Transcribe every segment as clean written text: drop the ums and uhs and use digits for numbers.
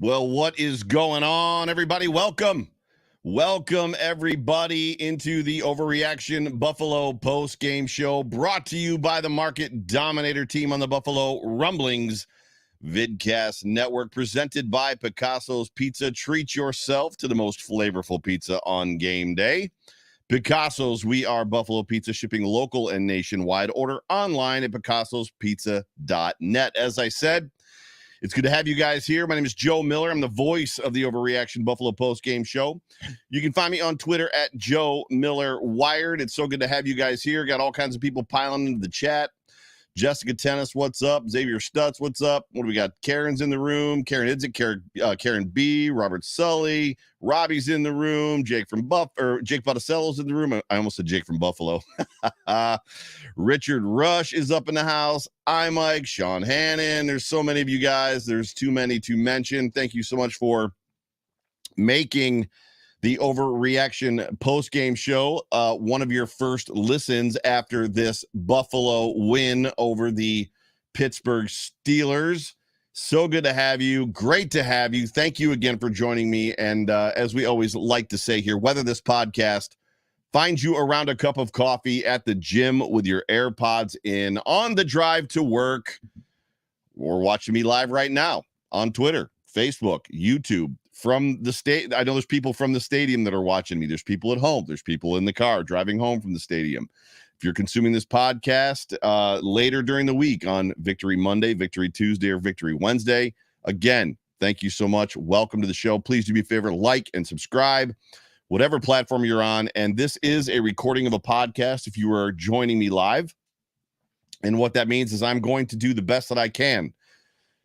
Well, what is going on, everybody? Welcome, everybody, into the Overreaction Buffalo Postgame Show, brought to you by the market dominator team on the Buffalo Rumblings Vidcast Network, presented by Picasso's Pizza. Treat yourself to the most flavorful pizza on game day. Picasso's, we are Buffalo Pizza, shipping local and nationwide. Order online at picassospizza.net. As I said, it's good to have you guys here. My name is Joe Miller. I'm the voice of the Overreaction Buffalo Postgame Show. You can find me on Twitter at Joe Miller Wired. It's so good to have you guys here. Got all kinds of people piling into the chat. Jessica Tennis, what's up? Xavier Stutz, what's up? What do we got? Karen's in the room. Karen Idzik, Karen B, Robert Sully, Robbie's in the room. Jake Botticello's in the room. I almost said Jake from Buffalo. Richard Rush is up in the house. I'm Mike, Sean Hannon. There's so many of you guys. There's too many to mention. Thank you so much for making the Overreaction Postgame Show one of your first listens after this Buffalo win over the Pittsburgh Steelers. So good to have you. Great to have you. Thank you again for joining me. And as we always like to say here, whether this podcast finds you around a cup of coffee, at the gym with your AirPods in, on the drive to work, or watching me live right now on Twitter, Facebook, YouTube, from the state. I know there's people from the stadium that are watching me. There's people at home. There's people in the car driving home from the stadium. If you're consuming this podcast later during the week on Victory Monday, Victory Tuesday, or Victory Wednesday, again, thank you so much. Welcome to the show. Please do me a favor, like and subscribe, whatever platform you're on. And this is a recording of a podcast if you are joining me live. And what that means is I'm going to do the best that I can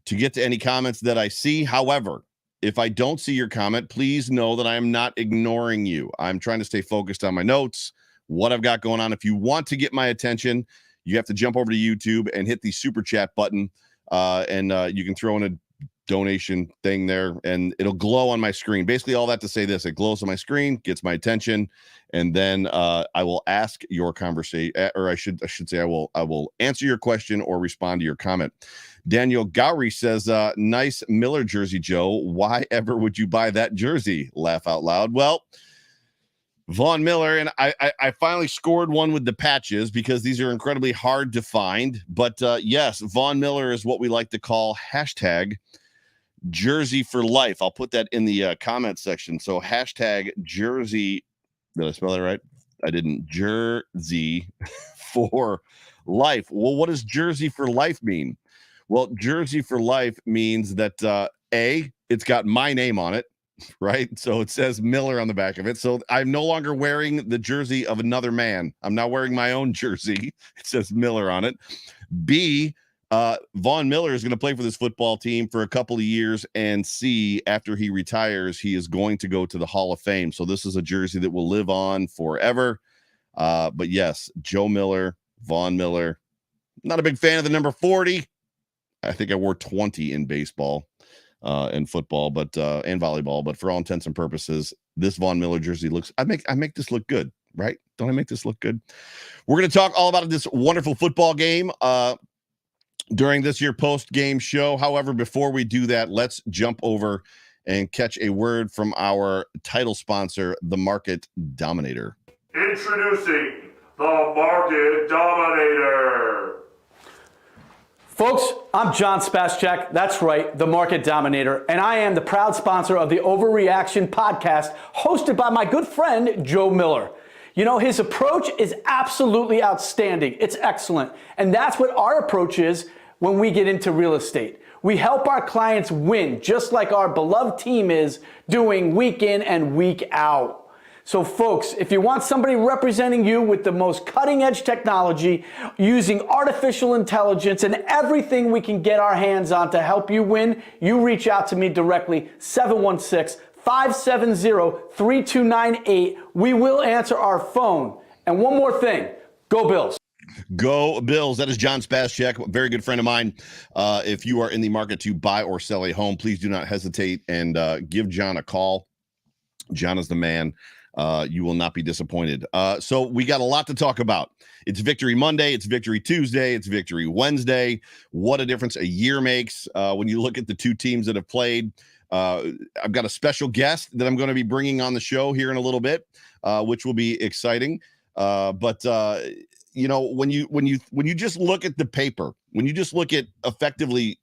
to get to any comments that I see. However, if I don't see your comment, please know that I am not ignoring you. I'm trying to stay focused on my notes, what I've got going on. If you want to get my attention, you have to jump over to YouTube and hit the super chat button, and you can throw in a donation thing there, and it'll glow on my screen. Basically, all that to say this: it glows on my screen, gets my attention, and then I will ask your conversation, or I should say I will answer your question or respond to your comment. Daniel Gowrie says, nice Miller jersey, Joe. Why ever would you buy that jersey? Laugh out loud. Well, Von Miller, and I finally scored one with the patches because these are incredibly hard to find. But yes, Von Miller is what we like to call hashtag jersey for life. I'll put that in the comment section. So hashtag jersey. Did I spell that right? I didn't. Jersey for life. Well, what does jersey for life mean? Well, jersey for life means that it's got my name on it, right? So it says Miller on the back of it. So I'm no longer wearing the jersey of another man. I'm now wearing my own jersey. It says Miller on it. B, Von Miller is going to play for this football team for a couple of years, and C, after he retires, he is going to go to the Hall of Fame. So this is a jersey that will live on forever. But yes, Joe Miller, Von Miller. Not a big fan of the number 40. I think I wore 20 in baseball and football, but and volleyball. But for all intents and purposes, this Von Miller jersey looks. I make this look good, right? Don't I make this look good? We're going to talk all about this wonderful football game during this year post-game show. However, before we do that, let's jump over and catch a word from our title sponsor, the Market Dominator. Introducing the Market Dominator. Folks, I'm John Spaschak. That's right, the Market Dominator. And I am the proud sponsor of the Overreaction podcast, hosted by my good friend, Joe Miller. You know, his approach is absolutely outstanding. It's excellent. And that's what our approach is when we get into real estate. We help our clients win, just like our beloved team is doing week in and week out. So folks, if you want somebody representing you with the most cutting edge technology, using artificial intelligence and everything we can get our hands on to help you win, you reach out to me directly, 716-570-3298. We will answer our phone. And one more thing, go Bills. Go Bills. That is John Spaschak, a very good friend of mine. If you are in the market to buy or sell a home, please do not hesitate and give John a call. John is the man. You will not be disappointed. So we got a lot to talk about. It's Victory Monday. It's Victory Tuesday. It's Victory Wednesday. What a difference a year makes when you look at the two teams that have played. I've got a special guest that I'm going to be bringing on the show here in a little bit, which will be exciting. But when you just look at the paper, when you just look at effectively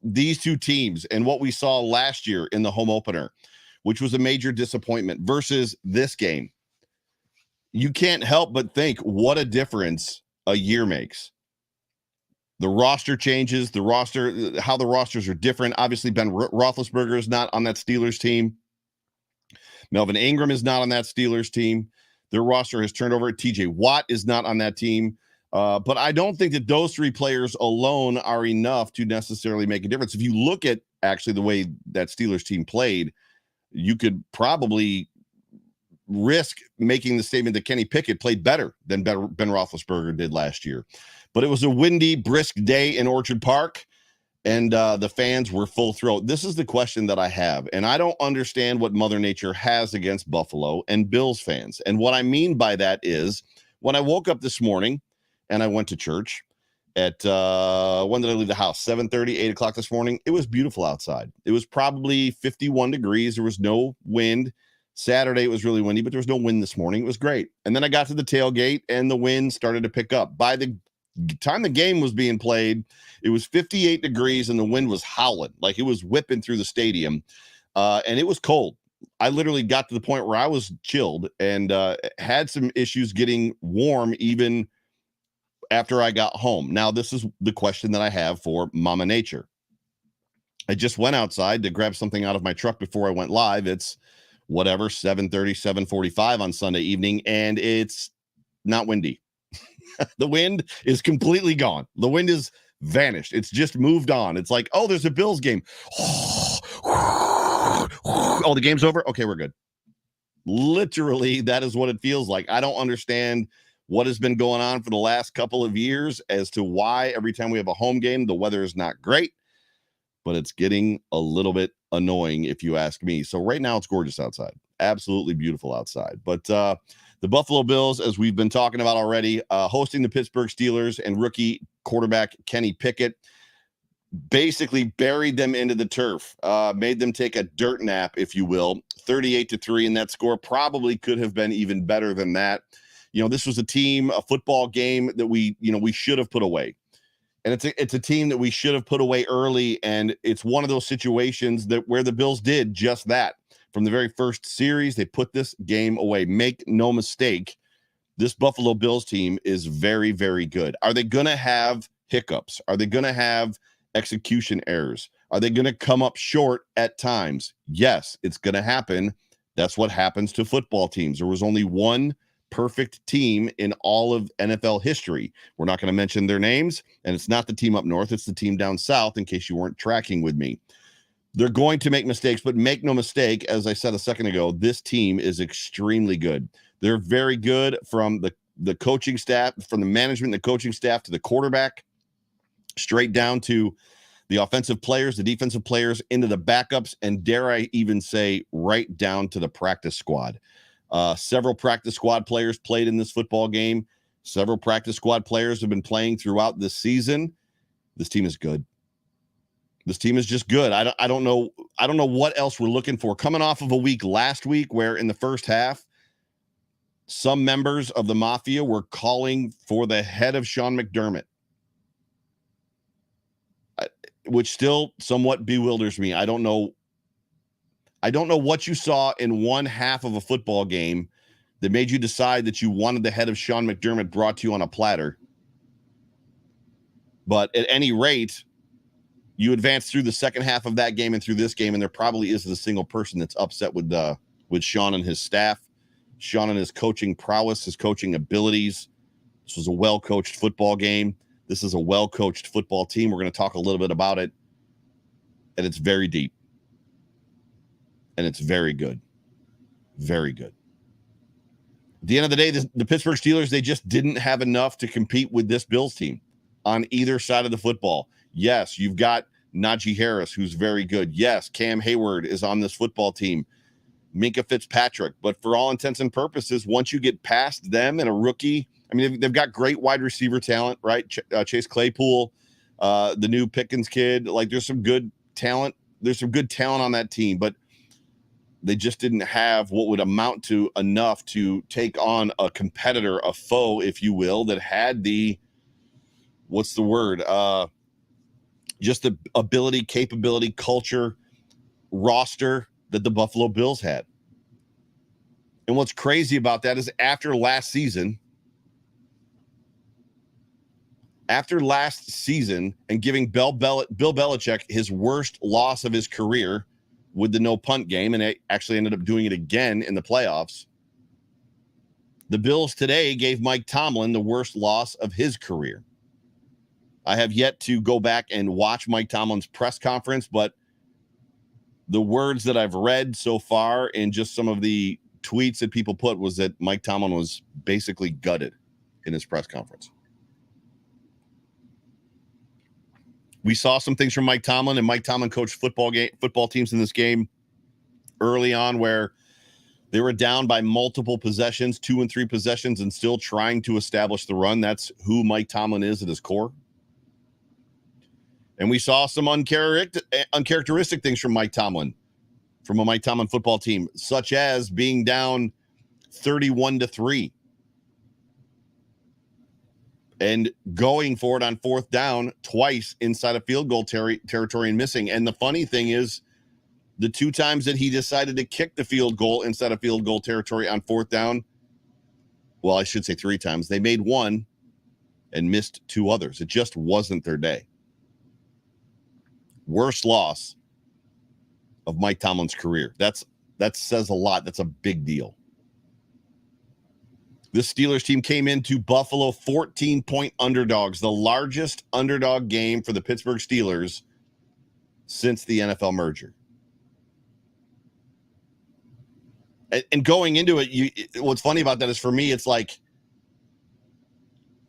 these two teams and what we saw last year in the home opener, which was a major disappointment, versus this game, you can't help but think what a difference a year makes. The roster changes, how the rosters are different. Obviously, Ben Roethlisberger is not on that Steelers team. Melvin Ingram is not on that Steelers team. Their roster has turned over. TJ Watt is not on that team. But I don't think that those three players alone are enough to necessarily make a difference. If you look at actually the way that Steelers team played, you could probably risk making the statement that Kenny Pickett played better than Ben Roethlisberger did last year. But it was a windy, brisk day in Orchard Park, and the fans were full throat. This is the question that I have, and I don't understand what Mother Nature has against Buffalo and Bills fans. And what I mean by that is, when I woke up this morning and I went to church at, when did I leave the house? 7:30, 8 o'clock this morning. It was beautiful outside. It was probably 51 degrees. There was no wind. Saturday, it was really windy, but there was no wind this morning. It was great. And then I got to the tailgate, and the wind started to pick up. By the time the game was being played, it was 58 degrees, and the wind was howling. Like, it was whipping through the stadium, and it was cold. I literally got to the point where I was chilled and had some issues getting warm even after I got home. Now, this is the question that I have for Mama Nature. I just went outside to grab something out of my truck before I went live. It's whatever, 7:30, 7:45 on Sunday evening, and it's not windy. The wind is completely gone. The wind is vanished. It's just moved on. It's like, oh, there's a Bills game. Oh, the game's over? Okay, we're good. Literally, that is what it feels like. I don't understand what has been going on for the last couple of years as to why every time we have a home game, the weather is not great, but it's getting a little bit annoying if you ask me. So right now it's gorgeous outside. Absolutely beautiful outside. But the Buffalo Bills, as we've been talking about already, hosting the Pittsburgh Steelers, and rookie quarterback Kenny Pickett basically buried them into the turf, made them take a dirt nap, if you will, 38-3, and that score probably could have been even better than that. This was a football game that we should have put away. And it's a team that we should have put away early, and it's one of those situations where the Bills did just that. From the very first series, they put this game away. Make no mistake, this Buffalo Bills team is very, very good. Are they going to have hiccups? Are they going to have execution errors? Are they going to come up short at times? Yes, it's going to happen. That's what happens to football teams. There was only one perfect team in all of NFL history. We're not going to mention their names, and it's not the team up north. It's the team down south, in case you weren't tracking with me. They're going to make mistakes, but make no mistake, as I said a second ago, this team is extremely good. They're very good, from the coaching staff, from the management, the coaching staff, to the quarterback, straight down to the offensive players, the defensive players, into the backups, and dare I even say, right down to the practice squad. Several practice squad players played in this football game. Several practice squad players have been playing throughout this season. This team is good. This team is just good. I don't know what else we're looking for. Coming off of a week last week where in the first half, some members of the Mafia were calling for the head of Sean McDermott, which still somewhat bewilders me. I don't know what you saw in one half of a football game that made you decide that you wanted the head of Sean McDermott brought to you on a platter. But at any rate, you advance through the second half of that game and through this game, and there probably isn't a single person that's upset with Sean and his staff, Sean and his coaching prowess, his coaching abilities. This was a well-coached football game. This is a well-coached football team. We're going to talk a little bit about it, and it's very deep. And it's very good. Very good. At the end of the day, the Pittsburgh Steelers, they just didn't have enough to compete with this Bills team on either side of the football. Yes, you've got Najee Harris, who's very good. Yes, Cam Hayward is on this football team. Minka Fitzpatrick. But for all intents and purposes, once you get past them and a rookie, I mean, they've got great wide receiver talent, right? Chase Claypool, the new Pickens kid. Like, there's some good talent there's some good talent on that team, but they just didn't have what would amount to enough to take on a competitor, a foe, if you will, that had the, what's the word? Just the ability, capability, culture, roster that the Buffalo Bills had. And what's crazy about that is after last season and giving Bill Belichick his worst loss of his career with the no punt game, and they actually ended up doing it again in the playoffs, the Bills today gave Mike Tomlin the worst loss of his career. I have yet to go back and watch Mike Tomlin's press conference, but the words that I've read so far and just some of the tweets that people put was that Mike Tomlin was basically gutted in his press conference. We saw some things from Mike Tomlin, and Mike Tomlin coached football teams in this game early on where they were down by multiple possessions, 2 and 3 possessions, and still trying to establish the run. That's who Mike Tomlin is at his core. And we saw some uncharacteristic things from Mike Tomlin, from a Mike Tomlin football team, such as being down 31-3 and going for it on 4th down twice inside of field goal territory and missing. And the funny thing is, the 2 times that he decided to kick the field goal inside of field goal territory on 4th down, well, I should say 3 times, they made 1 and missed 2 others. It just wasn't their day. Worst loss of Mike Tomlin's career. That says a lot. That's a big deal. This Steelers team came into Buffalo 14-point underdogs, the largest underdog game for the Pittsburgh Steelers since the NFL merger. And going into it, what's funny about that is, for me, it's like,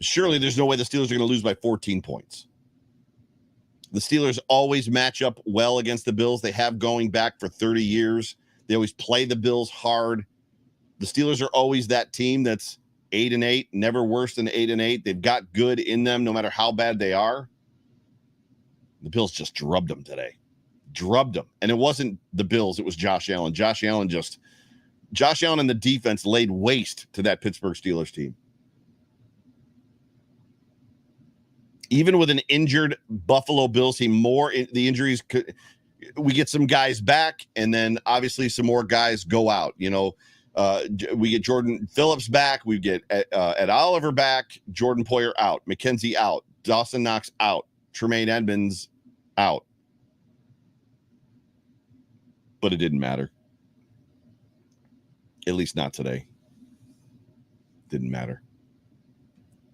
surely there's no way the Steelers are going to lose by 14 points. The Steelers always match up well against the Bills. They have going back for 30 years. They always play the Bills hard. The Steelers are always that team that's 8-8, never worse than 8-8. They've got good in them no matter how bad they are. The Bills just drubbed them today. Drubbed them. And it wasn't the Bills, it was Josh Allen. Josh Allen and the defense laid waste to that Pittsburgh Steelers team. Even with an injured Buffalo Bills team, the injuries we get some guys back, and then obviously some more guys go out. We get Jordan Phillips back, we get Ed Oliver back, Jordan Poyer out, McKenzie out, Dawson Knox out, Tremaine Edmonds out. But it didn't matter. At least not today. Didn't matter.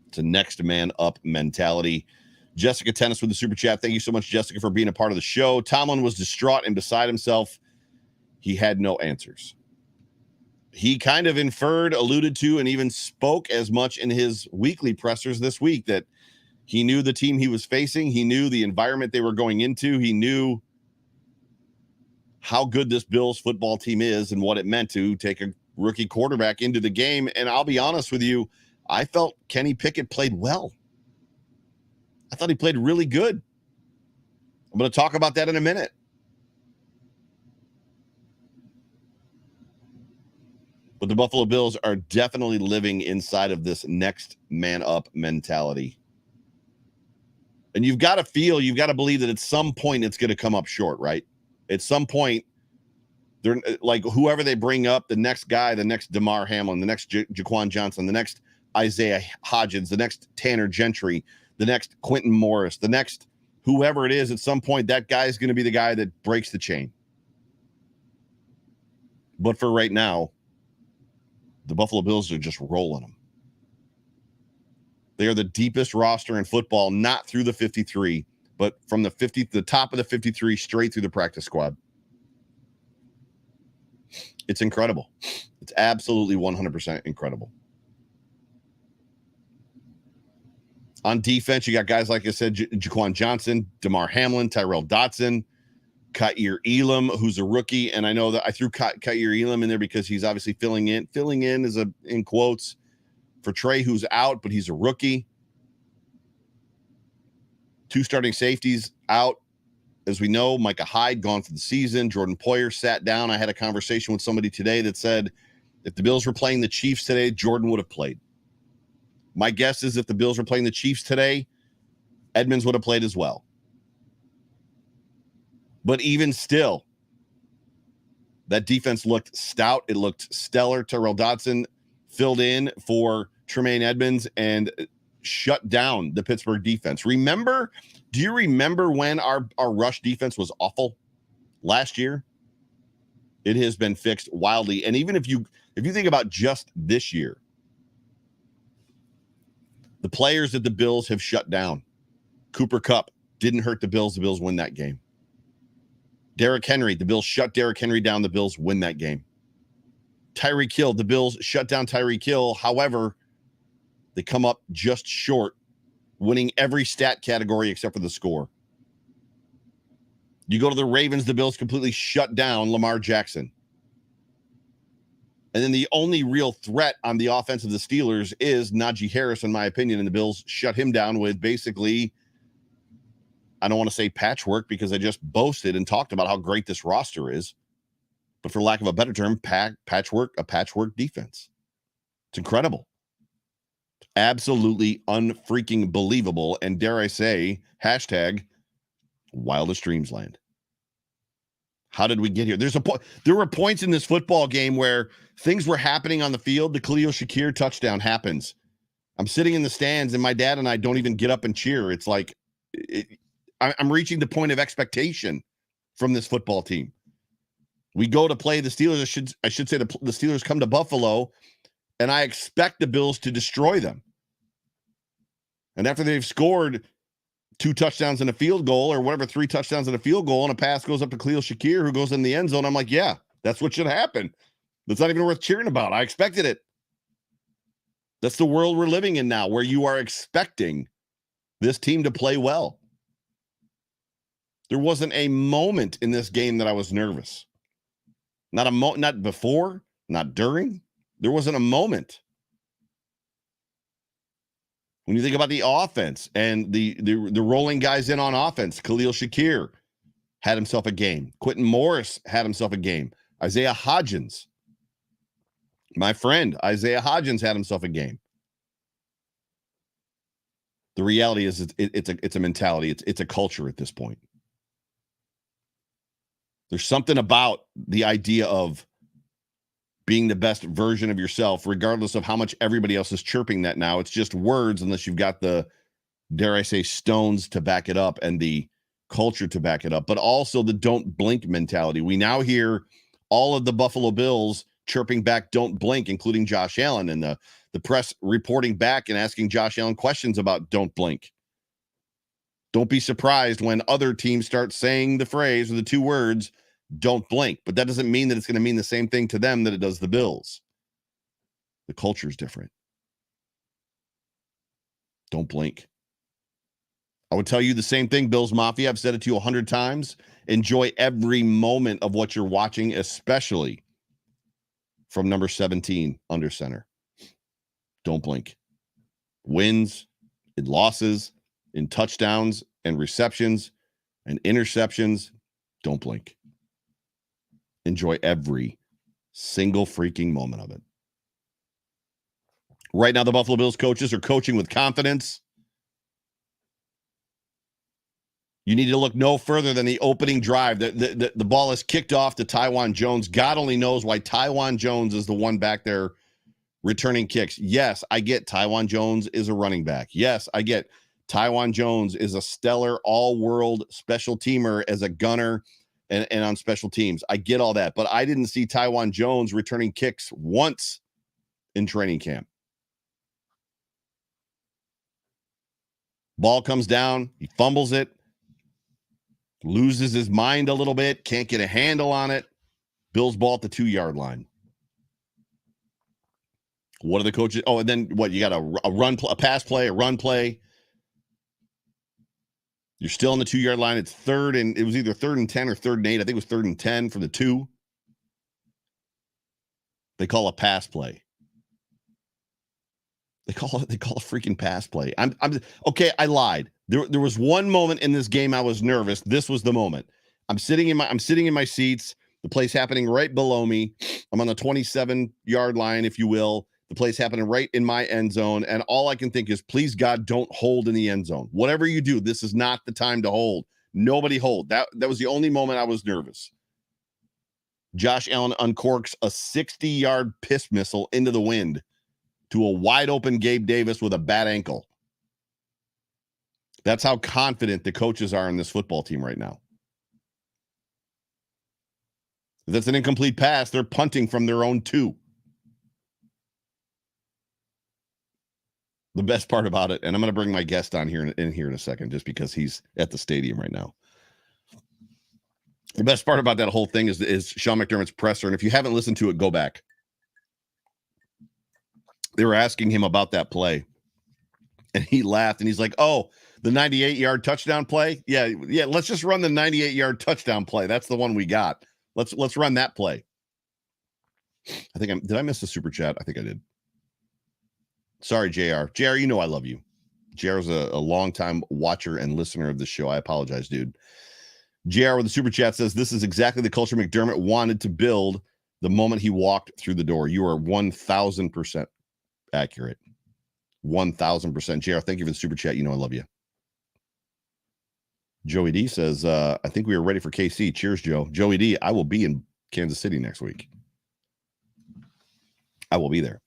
It's a next man up mentality. Jessica Tennis with the super chat. Thank you so much, Jessica, for being a part of the show. Tomlin was distraught and beside himself. He had no answers. He kind of inferred, alluded to, and even spoke as much in his weekly pressers this week that he knew the team he was facing. He knew the environment they were going into. He knew how good this Bills football team is and what it meant to take a rookie quarterback into the game. And I'll be honest with you, I felt Kenny Pickett played well. I thought he played really good. I'm going to talk about that in a minute. But the Buffalo Bills are definitely living inside of this next man up mentality. And you've got to believe that at some point it's going to come up short, right? At some point, they're like, whoever they bring up, the next guy, the next Damar Hamlin, the next Jaquan Johnson, the next Isaiah Hodgins, the next Tanner Gentry, the next Quentin Morris, the next whoever it is, at some point, that guy is going to be the guy that breaks the chain. But for right now, the Buffalo Bills are just rolling them. They are the deepest roster in football, not through the 53, but from the top of the 53 straight through the practice squad. It's incredible. It's absolutely 100% incredible. On defense, you got guys, like I said, Jaquan Johnson, Damar Hamlin, Tyrell Dotson, Ka'ir Elam, who's a rookie. And I know that I threw Ka'ir Elam in there because he's obviously filling in is in quotes for Trey, who's out, but he's a rookie. 2 starting safeties out as we know, Micah Hyde gone for the season. Jordan Poyer sat down. I had a conversation with somebody today that said if the Bills were playing the Chiefs today, Jordan would have played. My guess is if the Bills were playing the Chiefs today, Edmonds would have played as well. But even still, that defense looked stout. It looked stellar. Terrell Dodson filled in for Tremaine Edmonds and shut down the Pittsburgh defense. Do you remember when our rush defense was awful last year? It has been fixed wildly. And even if you think about just this year, the players that the Bills have shut down, Cooper Kupp didn't hurt the Bills. The Bills win that game. Derrick Henry, the Bills shut Derrick Henry down. The Bills win that game. Tyreek Hill, the Bills shut down Tyreek Hill. However, they come up just short, winning every stat category except for the score. You go to the Ravens, the Bills completely shut down Lamar Jackson. And then the only real threat on the offense of the Steelers is Najee Harris, in my opinion, and the Bills shut him down with basically, I don't want to say patchwork because I just boasted and talked about how great this roster is, but for lack of a better term, patchwork defense. It's incredible. Absolutely unfreaking believable. And dare I say, hashtag wildest dreams land. How did we get here? There were points in this football game where things were happening on the field. The Khalil Shakir touchdown happens. I'm sitting in the stands and my dad and I don't even get up and cheer. It's like I'm reaching the point of expectation from this football team. We go to play the Steelers. I should say the Steelers come to Buffalo, and I expect the Bills to destroy them. And after they've scored 2 touchdowns and a field goal, or whatever, 3 touchdowns and a field goal, and a pass goes up to Khalil Shakir, who goes in the end zone, I'm like, yeah, that's what should happen. That's not even worth cheering about. I expected it. That's the world we're living in now, where you are expecting this team to play well. There wasn't a moment in this game that I was nervous. Not before, not during. There wasn't a moment. When you think about the offense and the rolling guys in on offense, Khalil Shakir had himself a game. Quentin Morris had himself a game. Isaiah Hodgins, my friend, Isaiah Hodgins had himself a game. The reality is it's a mentality. It's a culture at this point. There's something about the idea of being the best version of yourself, regardless of how much everybody else is chirping that now. It's just words unless you've got the, dare I say, stones to back it up and the culture to back it up, but also the don't blink mentality. We now hear all of the Buffalo Bills chirping back don't blink, including Josh Allen, and the press reporting back and asking Josh Allen questions about don't blink. Don't be surprised when other teams start saying the phrase or the 2 words, don't blink. But that doesn't mean that it's going to mean the same thing to them that it does the Bills. The culture is different. Don't blink. I would tell you the same thing, Bills Mafia. I've said it to you 100 times. Enjoy every moment of what you're watching, especially from number 17 under center. Don't blink. Wins and losses, in touchdowns and receptions and interceptions, don't blink. Enjoy every single freaking moment of it. Right now, the Buffalo Bills coaches are coaching with confidence. You need to look no further than the opening drive. The ball is kicked off to Tywan Jones. God only knows why Tywan Jones is the one back there returning kicks. Yes, I get Tywan Jones is a running back. Yes, I get Tywan Jones is a stellar all-world special teamer as a gunner and on special teams. I get all that, but I didn't see Tywan Jones returning kicks once in training camp. Ball comes down, he fumbles it, loses his mind a little bit, can't get a handle on it. Bills ball at the 2-yard line. What are the coaches? Oh, and then what? You got a pass play, a run play. You're still on the 2-yard line. It's it was either 3rd and 10 or 3rd and 8. I think it was 3rd and 10 for the 2. They call a pass play. They call a freaking pass play. I'm okay. I lied. There was one moment in this game I was nervous. This was the moment. I'm sitting in my seats. The play's happening right below me. I'm on the 27-yard line, if you will. The play's happening right in my end zone, and all I can think is, please God, don't hold in the end zone. Whatever you do, this is not the time to hold. Nobody hold. That was the only moment I was nervous. Josh Allen uncorks a 60-yard piss missile into the wind to a wide-open Gabe Davis with a bad ankle. That's how confident the coaches are in this football team right now. If that's an incomplete pass, they're punting from their own 2. The best part about it, and I'm going to bring my guest on here in a second, just because he's at the stadium right now. The best part about that whole thing is Sean McDermott's presser, and if you haven't listened to it, go back. They were asking him about that play, and he laughed, and he's like, "Oh, the 98-yard touchdown play? Yeah, let's just run the 98-yard touchdown play. That's the one we got. Let's run that play." I think did I miss the super chat? I think I did. Sorry, JR. JR, you know I love you. JR's a longtime watcher and listener of the show. I apologize, dude. JR with the super chat says, this is exactly the culture McDermott wanted to build the moment he walked through the door. You are 1,000% accurate. 1,000%. JR, thank you for the super chat. You know I love you. Joey D says, I think we are ready for KC. Cheers, Joe. Joey D, I will be in Kansas City next week. I will be there.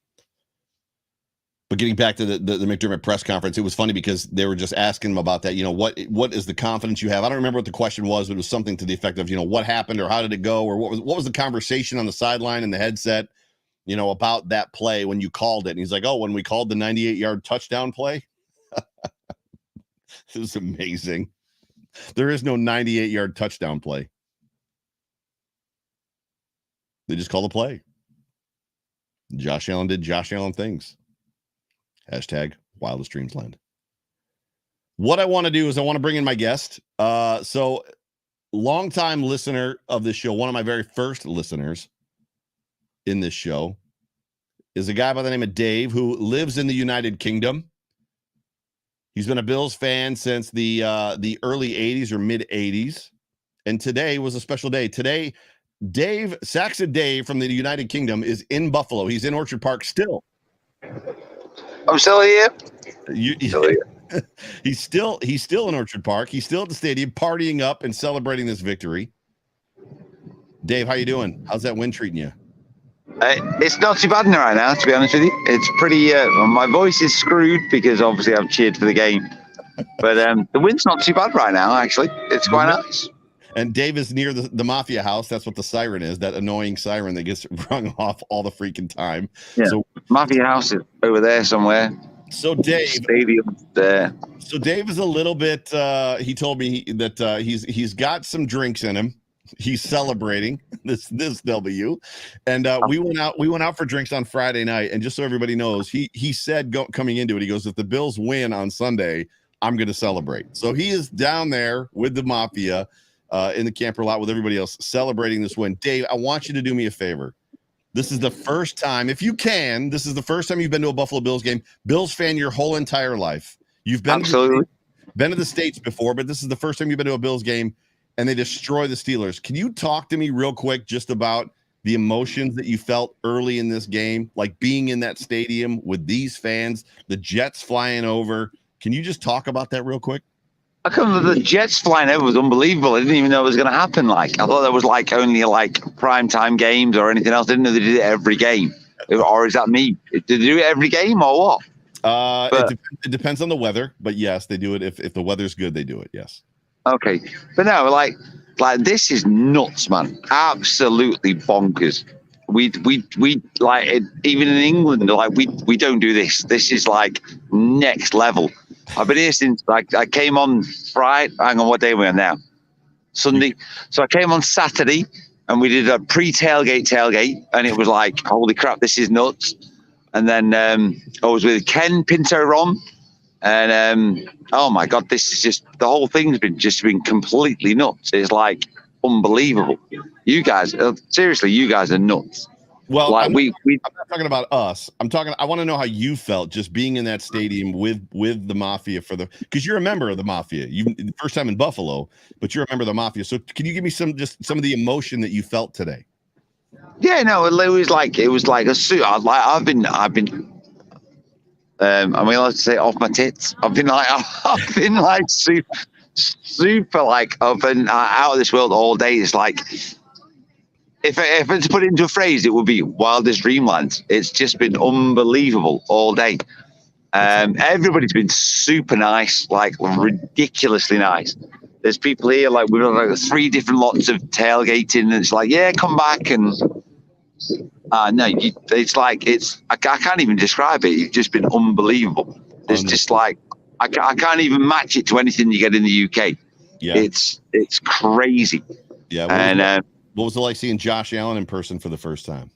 But getting back to the McDermott press conference, it was funny because they were just asking him about that. You know, what is the confidence you have? I don't remember what the question was, but it was something to the effect of, you know, what happened or how did it go, or what was the conversation on the sideline and the headset, you know, about that play when you called it. And he's like, oh, when we called the 98-yard touchdown play. This is amazing. There is no 98-yard touchdown play. They just call the play. Josh Allen did Josh Allen things. Hashtag Wildest Dreams Land. What I want to do is I want to bring in my guest. So longtime listener of this show, one of my very first listeners in this show, is a guy by the name of Dave who lives in the United Kingdom. He's been a Bills fan since the early 80s or mid 80s. And today was a special day. Today, Saxon Dave from the United Kingdom is in Buffalo. He's in Orchard Park still. I'm still here. He's still in Orchard Park. He's still at the stadium partying up and celebrating this victory. Dave, how you doing? How's that win treating you? It's not too bad right now, to be honest with you. It's pretty. My voice is screwed because obviously I've cheered for the game, but the win's not too bad right now. Actually, it's quite nice. And Dave is near the Mafia house. That's what the siren is, that annoying siren that gets rung off all the freaking time. Yeah. So Mafia house is over there somewhere. So Dave, stadium there. So Dave is a little bit. He told me that he's got some drinks in him. He's celebrating this W, and we went out for drinks on Friday night. And just so everybody knows, he said coming into it, he goes, if the Bills win on Sunday, I'm going to celebrate. So he is down there with the Mafia. In the camper lot with everybody else celebrating this win. Dave, I want you to do me a favor. This is the first time, if you can, this is the first time you've been to a Buffalo Bills game. Bills fan your whole entire life. You've been to the States before, but this is the first time you've been to a Bills game and they destroy the Steelers. Can you talk to me real quick just about the emotions that you felt early in this game, like being in that stadium with these fans, the Jets flying over? Can you just talk about that real quick? I come the Jets flying over was unbelievable. I didn't even know it was going to happen. Like, I thought there was like only like primetime games or anything else. I didn't know they did it every game. Or is that me? Did they do it every game or what? It depends on the weather, but yes, they do it. If the weather's good, they do it. Yes. Okay, but no, like this is nuts, man. Absolutely bonkers. We like it, even in England, like we don't do this. This is like next level. I've been here since I came on Friday. Hang on, what day are we on now? Sunday. So I came on Saturday and we did a tailgate, and it was like, holy crap, this is nuts. And then I was with Ken Pinto-Rom, and oh my God, this is just, the whole thing's been completely nuts. It's like unbelievable. You guys, seriously, you guys are nuts. Well, like I'm not talking about us. I want to know how you felt just being in that stadium with the Mafia because you're a member of the Mafia. You first time in Buffalo, but you're a member of the Mafia. So can you give me some of the emotion that you felt today? Yeah, no, it was like a suit. I've been. I mean, let's say off my tits. I've been like super like up and out of this world all day. It's like. If it's put into a phrase, it would be wildest dreamland. It's just been unbelievable all day. Everybody's been super nice, like ridiculously nice. There's people here, like we've got like 3 different lots of tailgating, and it's like, yeah, come back. And it's like I can't even describe it. It's just been unbelievable. It's just like I can't even match it to anything you get in the UK. Yeah, it's crazy. Yeah, and what was it like seeing Josh Allen in person for the first time?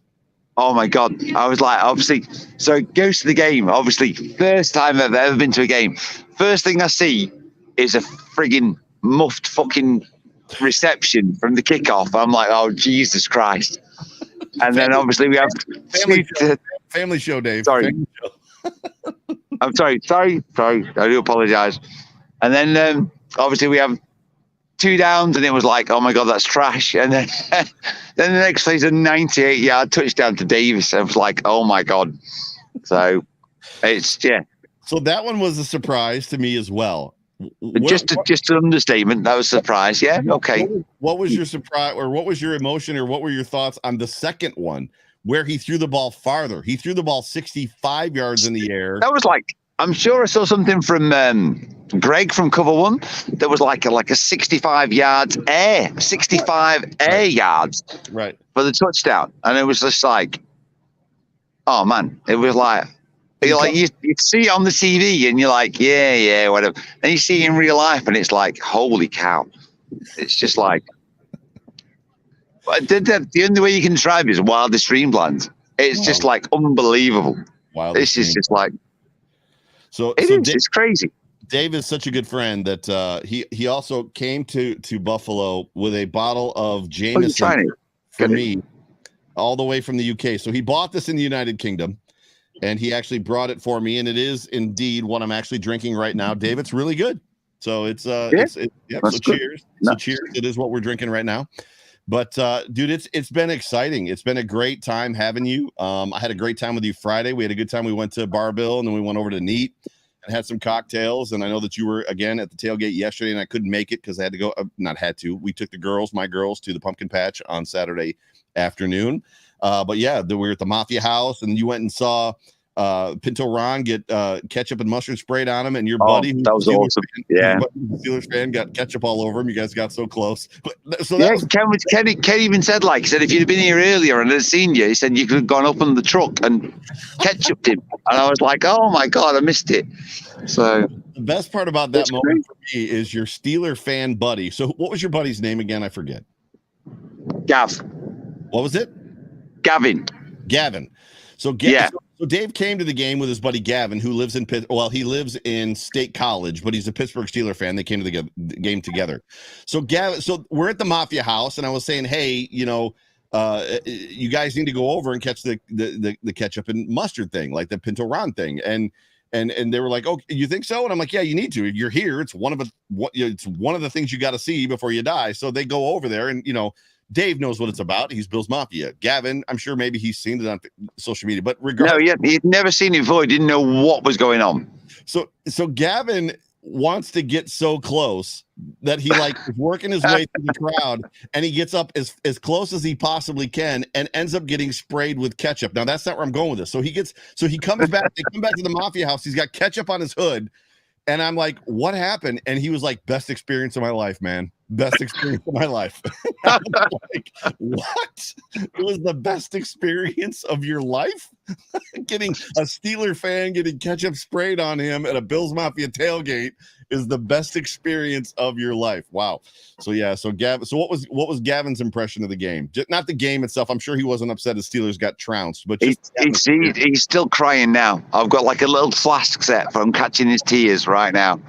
Oh my God. I was like, obviously, so it goes to the game. Obviously, first time I've ever been to a game. First thing I see is a friggin' muffed fucking reception from the kickoff. I'm like, oh, Jesus Christ. And then obviously we have family show, Dave. Sorry. Show. I'm sorry. I do apologize. And then obviously we have 2 downs, and it was like, oh my God, that's trash. And then then the next play's a 98-yard touchdown to Davis. I was like, oh my God. So it's So that one was a surprise to me as well. Just an understatement. That was a surprise. Yeah. Okay. What was your surprise, or what was your emotion, or what were your thoughts on the second one where he threw the ball farther? He threw the ball 65 yards in the air. That was like, I'm sure I saw something from Greg from Cover One. There was like a 65 yards air yards right for the touchdown, and it was just like, oh man, it was like you see it on the TV and you're like, yeah, whatever. And you see it in real life, and it's like, holy cow! It's just like, the only way you can describe it is wildest dreamland. It's just like unbelievable. This is just like. So it's crazy. Dave is such a good friend that he also came to Buffalo with a bottle of Jameson for me, all the way from the UK. So he bought this in the United Kingdom, and he actually brought it for me, and it is indeed what I'm actually drinking right now. Dave, it's really good. So it's So cheers. So cheers. It is what we're drinking right now. But dude, it's been exciting. It's been a great time having you. I had a great time with you Friday. We had a good time. We went to Bar Bill, and then we went over to Neat and had some cocktails. And I know that you were again at the tailgate yesterday, and I couldn't make it because I had to go. We took my girls to the pumpkin patch on Saturday afternoon. But yeah, we were at the Mafia house, and you went and saw Pinto Ron get ketchup and mustard sprayed on him, and your buddy, that was awesome. Yeah, Steelers fan, got ketchup all over him. You guys got so close. Ken even said, he said, if you'd have been here earlier and had seen you, he said you could have gone up on the truck and ketchuped him. And I was like, oh my God, I missed it. So the best part about that moment for me is your Steeler fan buddy. So what was your buddy's name again? I forget. Gav. What was it? Gavin. So Dave came to the game with his buddy Gavin, who lives in he lives in State College, but he's a Pittsburgh Steeler fan. They came to the game together. So we're at the Mafia house, and I was saying, hey, you guys need to go over and catch the ketchup and mustard thing, like the Pinto Ron thing, and they were like, oh, you think so? And I'm like, yeah, you need to. You're here. It's one of the things you got to see before you die. So they go over there, and Dave knows what it's about. He's Bill's Mafia. Gavin, I'm sure maybe he's seen it on social media, but regardless. No, he'd never seen it before. He didn't know what was going on. So Gavin wants to get so close that he is working his way through the crowd, and he gets up as close as he possibly can and ends up getting sprayed with ketchup. Now that's not where I'm going with this. So he comes back. They come back to the Mafia house. He's got ketchup on his hood. And I'm like, what happened? And he was like, best experience of my life, man. Best experience of my life. I was like, what? It was the best experience of your life? Getting a Steeler fan getting ketchup sprayed on him at a Bills Mafia tailgate is the best experience of your life. Wow. So yeah, so what was Gavin's impression of the game? Not the game itself. I'm sure he wasn't upset his Steelers got trounced, but he's still crying now. I've got like a little flask set from catching his tears right now,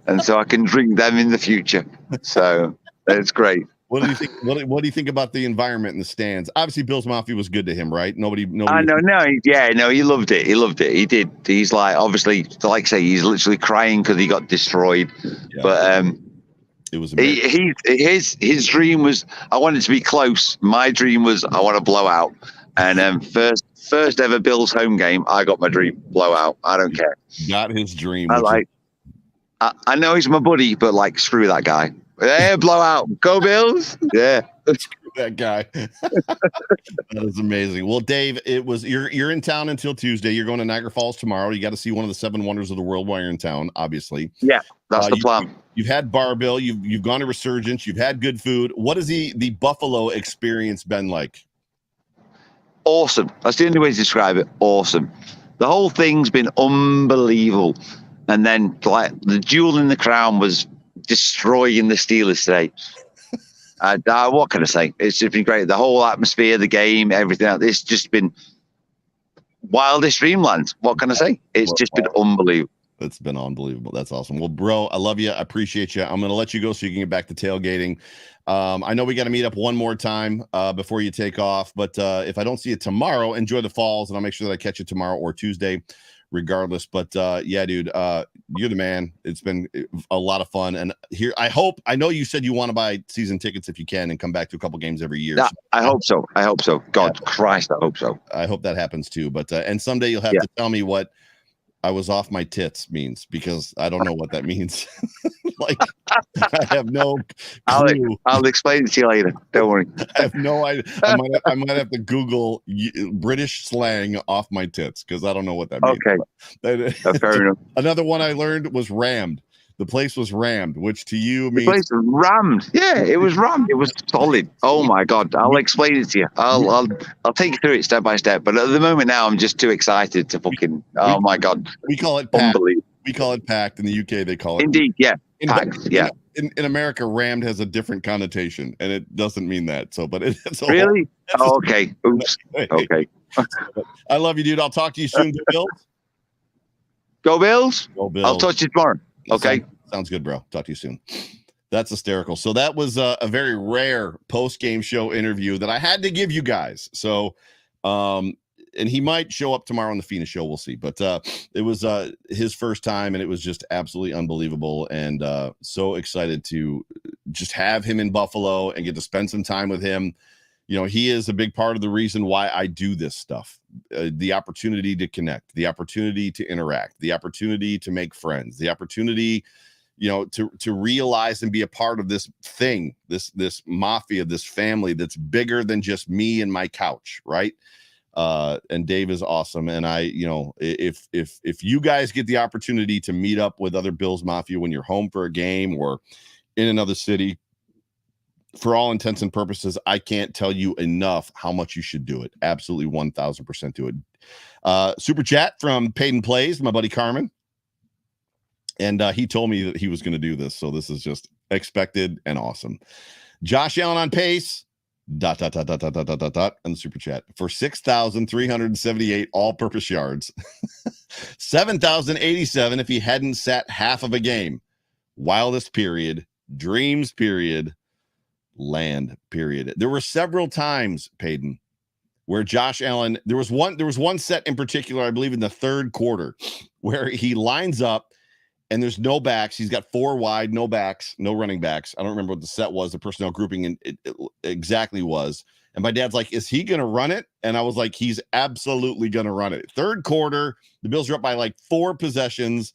and so I can drink them in the future. So it's great. What do you think? What do you think about the environment in the stands? Obviously, Bills Mafia was good to him, right? Nobody. I know, he loved it. He loved it. He did. He's like, obviously, like I say, he's literally crying because he got destroyed. Yeah. But it was amazing. His dream was, I wanted to be close. My dream was, I want to blow out. And first ever Bills home game, I got my dream blowout. I don't care. Got his dream. I know he's my buddy, but like, screw that guy. Hey, blowout. Go Bills. Yeah. Screw that guy. That is amazing. Well, Dave, you're in town until Tuesday. You're going to Niagara Falls tomorrow. You got to see one of the 7 wonders of the world while you're in town, obviously. Yeah, that's the plan. You've had Barbell. You've gone to Resurgence. You've had good food. What has the Buffalo experience been like? Awesome. That's the only way to describe it. Awesome. The whole thing's been unbelievable. And then like the jewel in the crown was destroying the Steelers today. What can I say? It's just been great. The whole atmosphere, the game, everything. It's just been wildest dreamland. What can I say? It's just been unbelievable. It's been unbelievable. That's awesome. Well, bro, I love you. I appreciate you. I'm going to let you go so you can get back to tailgating. I know we got to meet up one more time before you take off. But if I don't see you tomorrow, enjoy the falls, and I'll make sure that I catch you tomorrow or Tuesday, regardless. But yeah, dude, you're the man. It's been a lot of fun. And here, I know you said you want to buy season tickets if you can and come back to a couple games every year. Yeah, so, I hope so. God, yeah. Christ, I hope so. I hope that happens too. But and someday you'll have to tell me what I was off my tits means, because I don't know what that means. Like, I have no clue. I'll explain it to you later. Don't worry. I have no idea. I might have to Google British slang off my tits, because I don't know what that means. Okay. Fair enough. Another one I learned was rammed. The place was rammed, which to you means... The place was rammed. Yeah, it was rammed. It was solid. Oh my God. I'll explain it to you. I'll take you through it step by step. But at the moment now, I'm just too excited to fucking... Oh my God. We call it packed. We call it packed. In the UK, they call it... Indeed, yeah. Packed, yeah. In America, rammed has a different connotation, and it doesn't mean that. So, but it's really? Oh, okay. Oops. Okay. I love you, dude. I'll talk to you soon. Go Bills. Go Bills. Go Bills. I'll touch you tomorrow. Okay. Sounds good, bro. Talk to you soon. That's hysterical. So that was a very rare post-game show interview that I had to give you guys. So, and he might show up tomorrow on the Phoenix show. We'll see. But it was his first time, and it was just absolutely unbelievable. And so excited to just have him in Buffalo and get to spend some time with him. You know, he is a big part of the reason why I do this stuff. The opportunity to connect, the opportunity to interact, the opportunity to make friends, the opportunity, you know, to realize and be a part of this thing, this mafia, this family that's bigger than just me and my couch, right? And Dave is awesome. And I, you know, if you guys get the opportunity to meet up with other Bills Mafia when you're home for a game or in another city, for all intents and purposes, I can't tell you enough how much you should do it. Absolutely 1000% do it. Super chat from Payton Plays, my buddy Carmen. And he told me that he was going to do this. So this is just expected and awesome. Josh Allen on pace. ... and the super chat for 6,378 all-purpose yards. 7,087 if he hadn't sat half of a game. Wildest period. Dreams period. Land period. There were several times, Payton, where Josh Allen, there was one set in particular, I believe in the third quarter, where he lines up and there's no backs. He's got 4 wide, no backs, no running backs. I don't remember what the set was, the personnel grouping, and it exactly was. And my dad's like, is he going to run it? And I was like, he's absolutely going to run it. Third quarter, the Bills are up by like 4 possessions.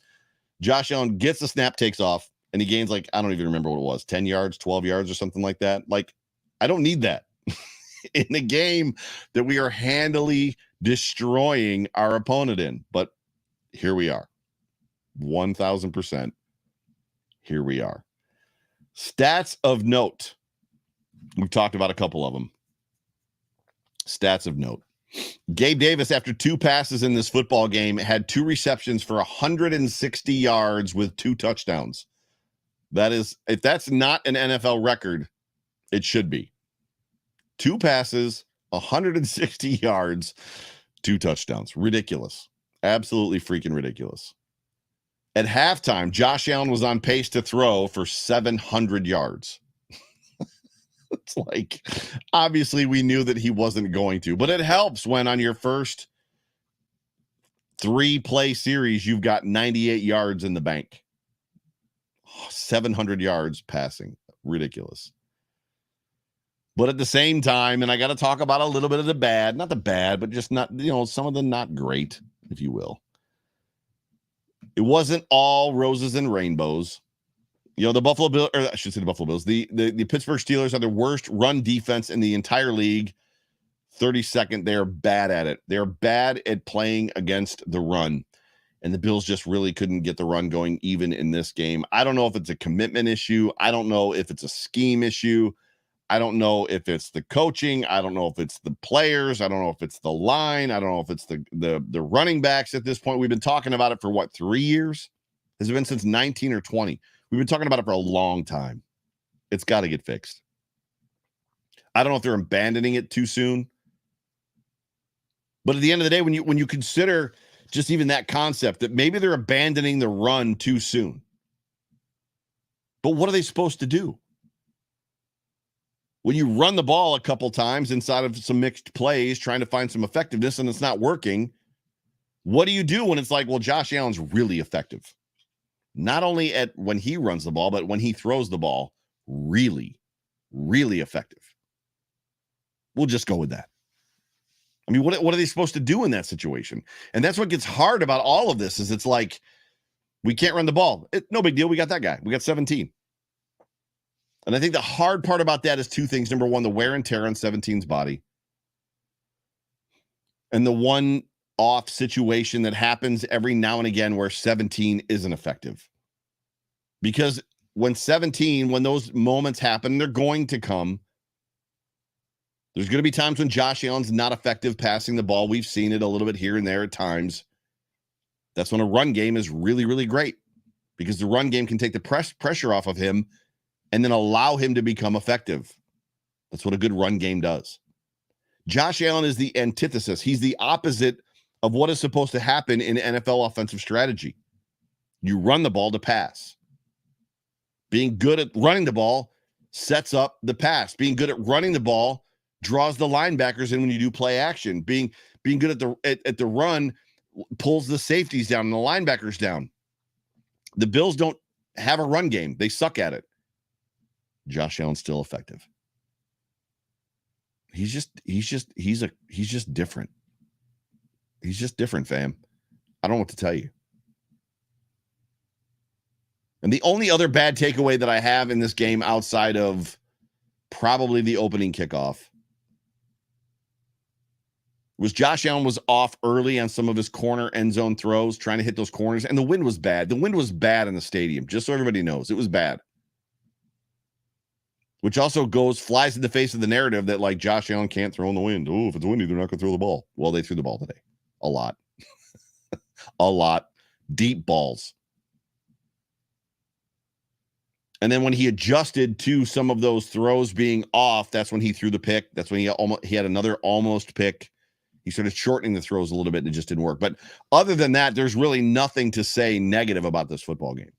Josh Allen gets the snap, takes off, and he gains like, I don't even remember what it was, 10 yards, 12 yards or something like that. Like, I don't need that in a game that we are handily destroying our opponent in. But here we are. 1000%. Here we are. Stats of note. We've talked about a couple of them. Stats of note. Gabe Davis, after 2 passes in this football game, had 2 receptions for 160 yards with 2 touchdowns. That is, if that's not an NFL record, it should be. 2 passes, 160 yards, 2 touchdowns. Ridiculous. Absolutely freaking ridiculous. At halftime, Josh Allen was on pace to throw for 700 yards. It's like, obviously we knew that he wasn't going to, but it helps when on your first 3-play series, you've got 98 yards in the bank, 700 yards passing. Ridiculous. But at the same time, and I got to talk about a little bit of the bad, not the bad, but just not, some of the not great, if you will. It wasn't all roses and rainbows. The Buffalo Bills, or I should say the Buffalo Bills, the Pittsburgh Steelers are the worst run defense in the entire league. 32nd, they're bad at it. They're bad at playing against the run. And the Bills just really couldn't get the run going even in this game. I don't know if it's a commitment issue. I don't know if it's a scheme issue. I don't know if it's the coaching. I don't know if it's the players. I don't know if it's the line. I don't know if it's the running backs at this point. We've been talking about it for 3 years? Has it been since 19 or 20? We've been talking about it for a long time. It's got to get fixed. I don't know if they're abandoning it too soon. But at the end of the day, when you consider just even that concept that maybe they're abandoning the run too soon. But what are they supposed to do? When you run the ball a couple times inside of some mixed plays, trying to find some effectiveness and it's not working, what do you do when it's like, well, Josh Allen's really effective? Not only at when he runs the ball, but when he throws the ball, really, really effective. We'll just go with that. I mean, what are they supposed to do in that situation? And that's what gets hard about all of this is it's like, we can't run the ball. No big deal. We got that guy. We got 17. And I think the hard part about that is two things. Number one, the wear and tear on 17's body. And the one-off situation that happens every now and again where 17 isn't effective. Because when those moments happen, they're going to come. There's going to be times when Josh Allen's not effective passing the ball. We've seen it a little bit here and there at times. That's when a run game is really, really great. Because the run game can take the pressure off of him and then allow him to become effective. That's what a good run game does. Josh Allen is the antithesis. He's the opposite of what is supposed to happen in NFL offensive strategy. You run the ball to pass. Being good at running the ball sets up the pass. Being good at running the ball draws the linebackers in when you do play action. Being good at the run pulls the safeties down and the linebackers down. The Bills don't have a run game. They suck at it. Josh Allen's still effective. He's just different. He's just different, fam. I don't know what to tell you. And the only other bad takeaway that I have in this game outside of probably the opening kickoff was Josh Allen was off early on some of his corner end zone throws, trying to hit those corners, and the wind was bad. The wind was bad in the stadium, just so everybody knows. It was bad. Which also flies in the face of the narrative that, like, Josh Allen can't throw in the wind. Oh, if it's windy, they're not going to throw the ball. Well, they threw the ball today. A lot. A lot. Deep balls. And then when he adjusted to some of those throws being off, that's when he threw the pick. That's when he had another almost pick. He started shortening the throws a little bit and it just didn't work. But other than that, there's really nothing to say negative about this football game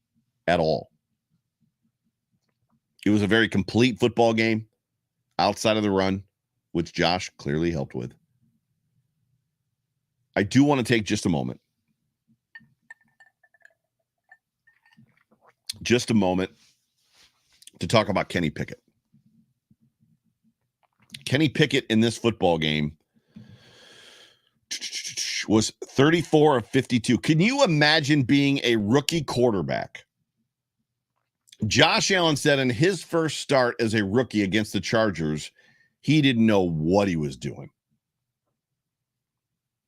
at all. It was a very complete football game outside of the run, which Josh clearly helped with. I do want to take just a moment. Just a moment to talk about Kenny Pickett. Kenny Pickett in this football game was 34 of 52. Can you imagine being a rookie quarterback? Josh Allen said in his first start as a rookie against the Chargers, he didn't know what he was doing.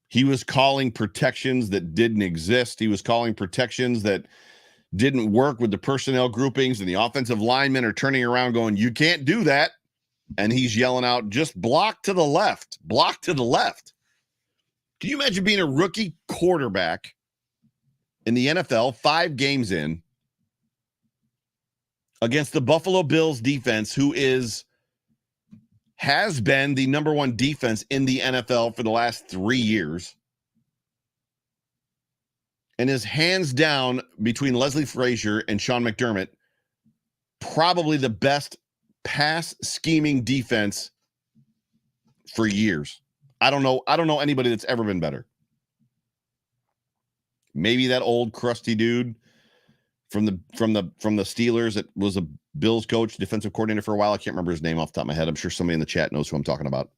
He was calling protections that didn't exist. He was calling protections that didn't work with the personnel groupings, and the offensive linemen are turning around going, you can't do that. And he's yelling out, just block to the left, block to the left. Can you imagine being a rookie quarterback in the NFL 5 games in against the Buffalo Bills defense, who has been the number one defense in the NFL for the last 3 years, and is hands down between Leslie Frazier and Sean McDermott probably the best pass scheming defense for years. I don't know anybody that's ever been better. Maybe that old crusty dude from the Steelers that was a Bills coach, defensive coordinator for a while. I can't remember his name off the top of my head. I'm sure somebody in the chat knows who I'm talking about.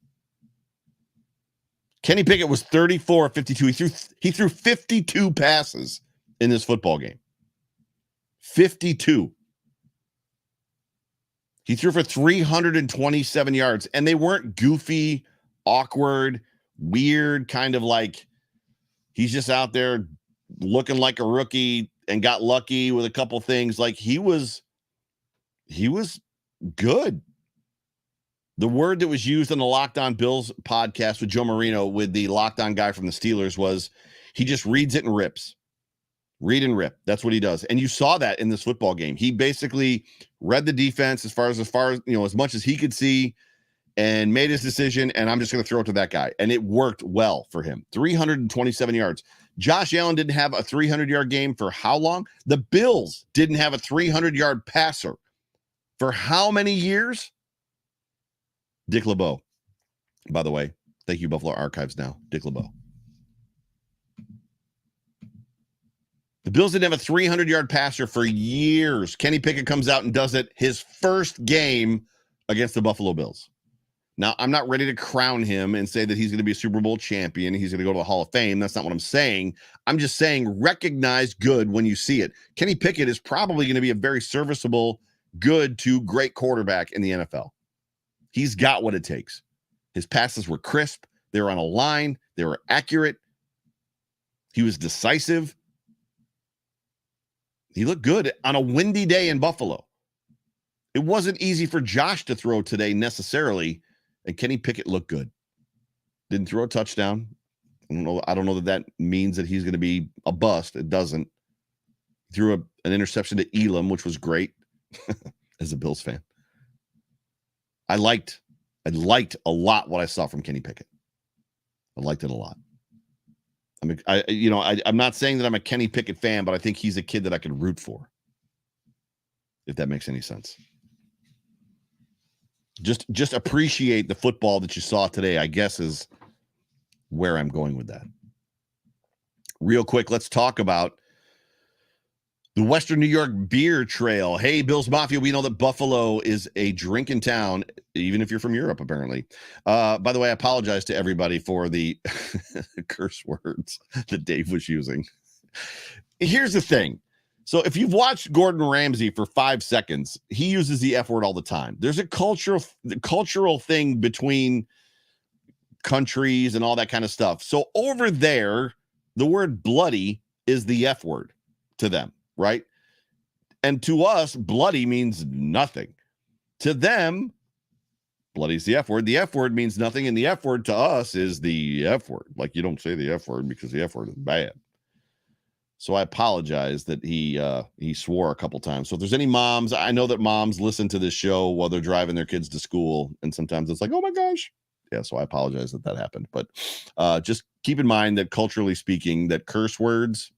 Kenny Pickett was 34 of 52. He threw 52 passes in this football game. 52. He threw for 327 yards, and they weren't goofy, awkward, weird, kind of like he's just out there looking like a rookie and got lucky with a couple things. Like he was good. The word that was used on the Locked On Bills podcast with Joe Marino with the Locked On guy from the Steelers was he just reads it and rips. Read and rip. That's what he does. And you saw that in this football game. He basically read the defense as far as as much as he could see and made his decision, and I'm just going to throw it to that guy. And it worked well for him. 327 yards. Josh Allen didn't have a 300-yard game for how long? The Bills didn't have a 300-yard passer for how many years? Dick LeBeau. By the way, thank you, Buffalo Archives now. Dick LeBeau. The Bills didn't have a 300-yard passer for years. Kenny Pickett comes out and does it his first game against the Buffalo Bills. Now, I'm not ready to crown him and say that he's going to be a Super Bowl champion. He's going to go to the Hall of Fame. That's not what I'm saying. I'm just saying recognize good when you see it. Kenny Pickett is probably going to be a very serviceable, good to great quarterback in the NFL. He's got what it takes. His passes were crisp. They were on a line. They were accurate. He was decisive. He looked good on a windy day in Buffalo. It wasn't easy for Josh to throw today necessarily, and Kenny Pickett looked good. Didn't throw a touchdown. I don't know that means that he's going to be a bust. It doesn't. Threw an interception to Elam, which was great as a Bills fan. I liked a lot what I saw from Kenny Pickett. I liked it a lot. I'm not saying that I'm a Kenny Pickett fan, but I think he's a kid that I could root for, if that makes any sense. Just appreciate the football that you saw today, I guess, is where I'm going with that. Real quick, let's talk about the Western New York Beer Trail. Hey, Bills Mafia, we know that Buffalo is a drinking town, even if you're from Europe, apparently. By the way, I apologize to everybody for the curse words that Dave was using. Here's the thing. So if you've watched Gordon Ramsay for 5 seconds, he uses the F word all the time. There's a cultural thing between countries and all that kind of stuff. So over there, the word bloody is the F word to them. Right? And to us, bloody means nothing. To them, bloody's the F word. The F word means nothing, and the F word to us is the F word. Like, you don't say the F word because the F word is bad. So I apologize that he swore a couple times. So if there's any moms, I know that moms listen to this show while they're driving their kids to school, and sometimes it's like, oh my gosh. Yeah, so I apologize that happened. But just keep in mind that culturally speaking, that curse words,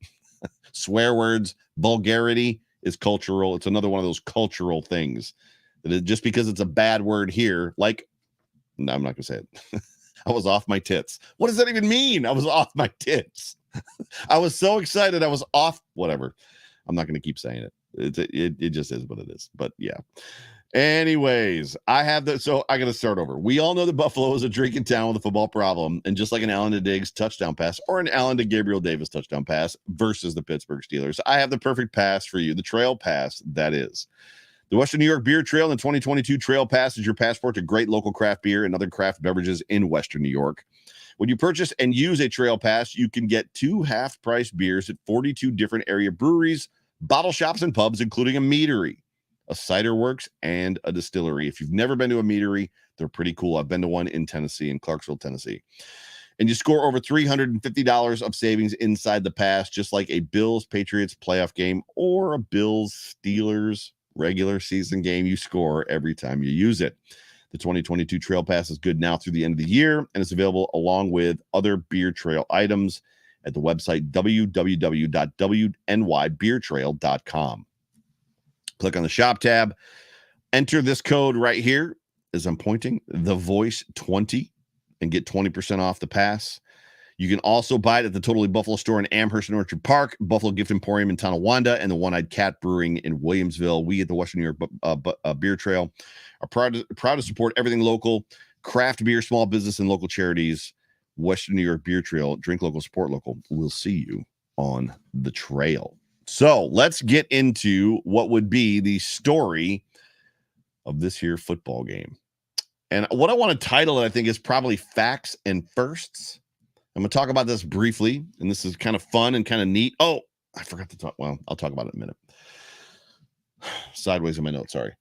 swear words, vulgarity is cultural. It's another one of those cultural things that just because it's a bad word here, like, no, I'm not going to say it. I was off my tits. What does that even mean? I was off my tits. I was so excited. I was off, whatever. I'm not going to keep saying it. It just is what it is. But yeah. Anyways, I got to start over. We all know that Buffalo is a drinking town with a football problem. And just like an Allen to Diggs touchdown pass or an Allen to Gabriel Davis touchdown pass versus the Pittsburgh Steelers, I have the perfect pass for you. The trail pass, that is. The Western New York Beer Trail and 2022 Trail Pass is your passport to great local craft beer and other craft beverages in Western New York. When you purchase and use a Trail Pass, you can get 2 half-price beers at 42 different area breweries, bottle shops, and pubs, including a meadery, a cider works, and a distillery. If you've never been to a meadery, they're pretty cool. I've been to one in Tennessee, in Clarksville, Tennessee. And you score over $350 of savings inside the pass, just like a Bills-Patriots playoff game or a Bills-Steelers regular season game. You score every time you use it. The 2022 Trail Pass is good now through the end of the year, and it's available along with other Beer Trail items at the website www.wnYbeertrail.com. Click on the shop tab. Enter this code right here as I'm pointing, the voice 20, and get 20% off the pass. You can also buy it at the Totally Buffalo store in Amherst and Orchard Park, Buffalo Gift Emporium in Tonawanda, and the One-Eyed Cat Brewing in Williamsville. We at the Western New York Beer Trail are proud to support everything local, craft beer, small business, and local charities. Western New York Beer Trail. Drink local, support local. We'll see you on the trail. So let's get into what would be the story of this here football game. And what I want to title it, I think, is probably Facts and Firsts. I'm going to talk about this briefly, and this is kind of fun and kind of neat. Oh, I forgot to talk. Well, I'll talk about it in a minute. Sideways in my notes, sorry.